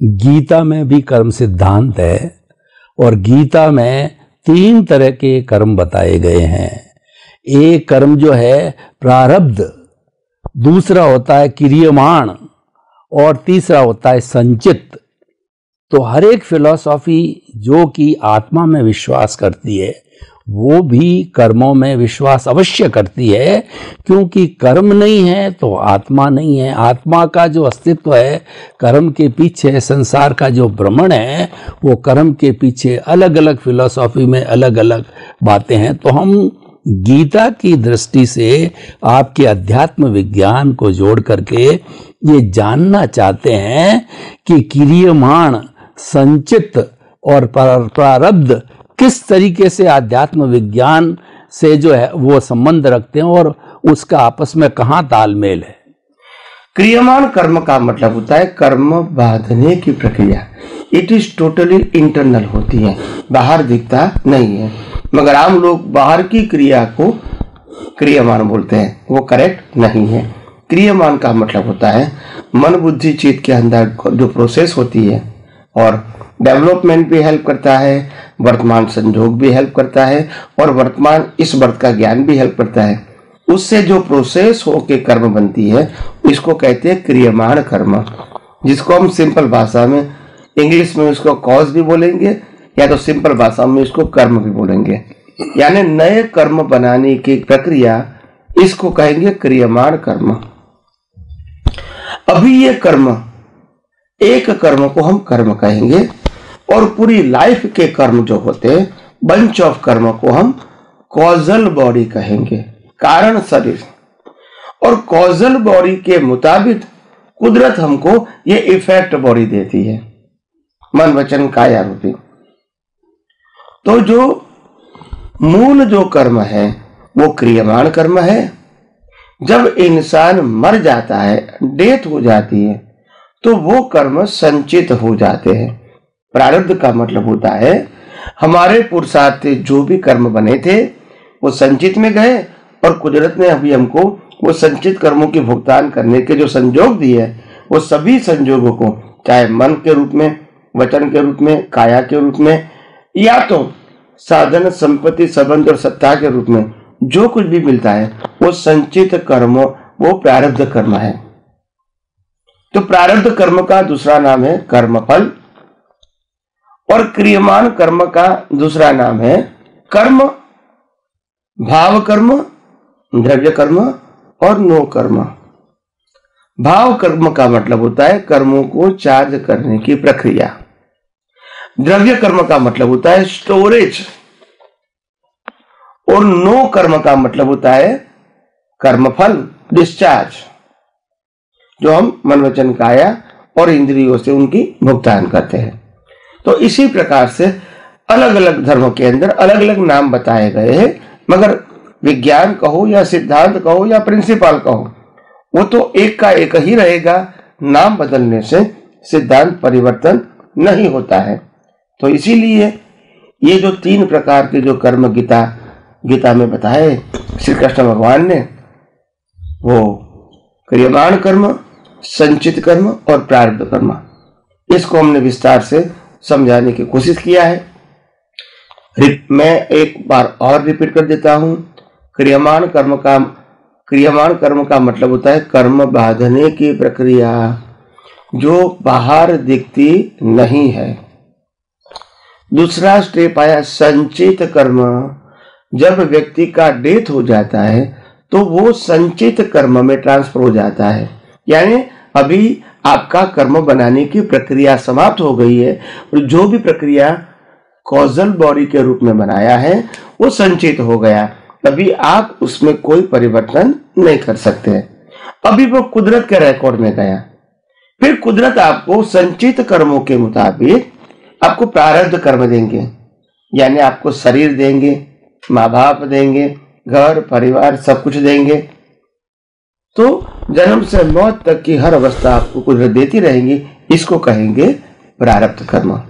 गीता में भी कर्म सिद्धांत है और गीता में 3 तरह के कर्म बताए गए हैं। एक कर्म जो है प्रारब्ध, दूसरा होता है क्रियमाण और तीसरा होता है संचित। तो हर एक फिलॉसफी जो कि आत्मा में विश्वास करती है वो भी कर्मों में विश्वास अवश्य करती है, क्योंकि कर्म नहीं है तो आत्मा नहीं है। आत्मा का जो अस्तित्व है कर्म के पीछे, संसार का जो भ्रमण है वो कर्म के पीछे, अलग अलग फिलॉसफी में अलग अलग बातें हैं। तो हम गीता की दृष्टि से आपके अध्यात्म विज्ञान को जोड़ करके ये जानना चाहते हैं कि क्रियमाण, संचित और प्रारब्ध किस तरीके से आध्यात्म विज्ञान से जो है वो संबंध रखते हैं और उसका आपस में कहाँ तालमेल है। क्रियमाण कर्म का मतलब होता है कर्म बांधने की प्रक्रिया। इट इज टोटली इंटरनल होती है, बाहर दिखता नहीं है। मगर आम लोग बाहर की क्रिया को क्रियमाण बोलते हैं, वो करेक्ट नहीं है। क्रियमाण का मतलब होता है मन बुद्धि चित्त के अंदर जो प्रोसेस होती है, और डेवलपमेंट भी हेल्प करता है, वर्तमान संजोग भी हेल्प करता है, और वर्तमान इस वर्त का ज्ञान भी हेल्प करता है। उससे जो प्रोसेस होके कर्म बनती है इसको कहते हैं क्रियमाण कर्म, जिसको हम सिंपल भाषा में, इंग्लिश में उसको कॉज भी बोलेंगे या तो सिंपल भाषा में इसको कर्म भी बोलेंगे। यानी नए कर्म बनाने की प्रक्रिया, इसको कहेंगे क्रियमाण कर्म। अभी ये कर्म, एक कर्म को हम कर्म कहेंगे, और पूरी लाइफ के कर्म जो होते हैं, बंच ऑफ कर्म को हम कॉजल बॉडी कहेंगे, कारण शरीर। और कॉजल बॉडी के मुताबिक कुदरत हमको ये इफेक्ट बॉडी देती है, मन वचन काया रूपी। तो जो मूल जो कर्म है वो क्रियमाण कर्म है। जब इंसान मर जाता है, डेथ हो जाती है, तो वो कर्म संचित हो जाते हैं। प्रारब्ध का मतलब होता है हमारे पुरुषार्थ से जो भी कर्म बने थे वो संचित में गए, और कुदरत ने अभी हमको वो संचित कर्मों की भुगतान करने के जो संजोग दिए है, वो सभी संजोगों को, चाहे मन के रूप में, वचन के रूप में, काया के रूप में, या तो साधन संपत्ति संबंध और सत्ता के रूप में जो कुछ भी मिलता है वो संचित कर्म, वो प्रारब्ध कर्म है। तो प्रारब्ध कर्म का दूसरा नाम है कर्मफल, और क्रियमाण कर्म का दूसरा नाम है कर्म, भाव कर्म, द्रव्य कर्म और नो कर्म। भाव कर्म का मतलब होता है कर्मों को चार्ज करने की प्रक्रिया। द्रव्य कर्म का मतलब होता है स्टोरेज, और नो कर्म का मतलब होता है कर्मफल, डिस्चार्ज, जो हम मन वचन काया और इंद्रियों से उनकी भुगतान करते हैं। तो इसी प्रकार से अलग अलग धर्मों के अंदर अलग अलग नाम बताए गए हैं, मगर विज्ञान कहो या सिद्धांत कहो या प्रिंसिपल कहो, वो तो एक का एक ही रहेगा। नाम बदलने से सिद्धांत परिवर्तन नहीं होता है। तो इसीलिए ये जो 3 प्रकार के जो कर्म गीता में बताए श्री कृष्ण भगवान ने, वो क्रियमाण कर्म, संचित कर्म और प्रारब्ध कर्म, इसको हमने विस्तार से समझाने की कोशिश किया है। मैं एक बार और रिपीट कर देता हूं। क्रियमाण कर्म का मतलब होता है कर्म बांधने की प्रक्रिया जो बाहर दिखती नहीं है। दूसरा स्टेप आया संचित कर्म। जब व्यक्ति का डेथ हो जाता है तो वो संचित कर्म में ट्रांसफर हो जाता है, यानी अभी आपका कर्म बनाने की प्रक्रिया समाप्त हो गई है, और जो भी प्रक्रिया कॉजल बॉडी के रूप में बनाया है वो संचित हो गया। अभी आप उसमें कोई परिवर्तन नहीं कर सकते। अभी वो कुदरत के रिकॉर्ड में गया। फिर कुदरत आपको संचित कर्मों के मुताबिक आपको प्रारब्ध कर्म देंगे, यानी आपको शरीर देंगे, माँ बाप देंगे, घर परिवार सब कुछ देंगे। तो जन्म से मौत तक की हर अवस्था आपको कुदरत देती रहेंगी। इसको कहेंगे प्रारब्ध कर्म।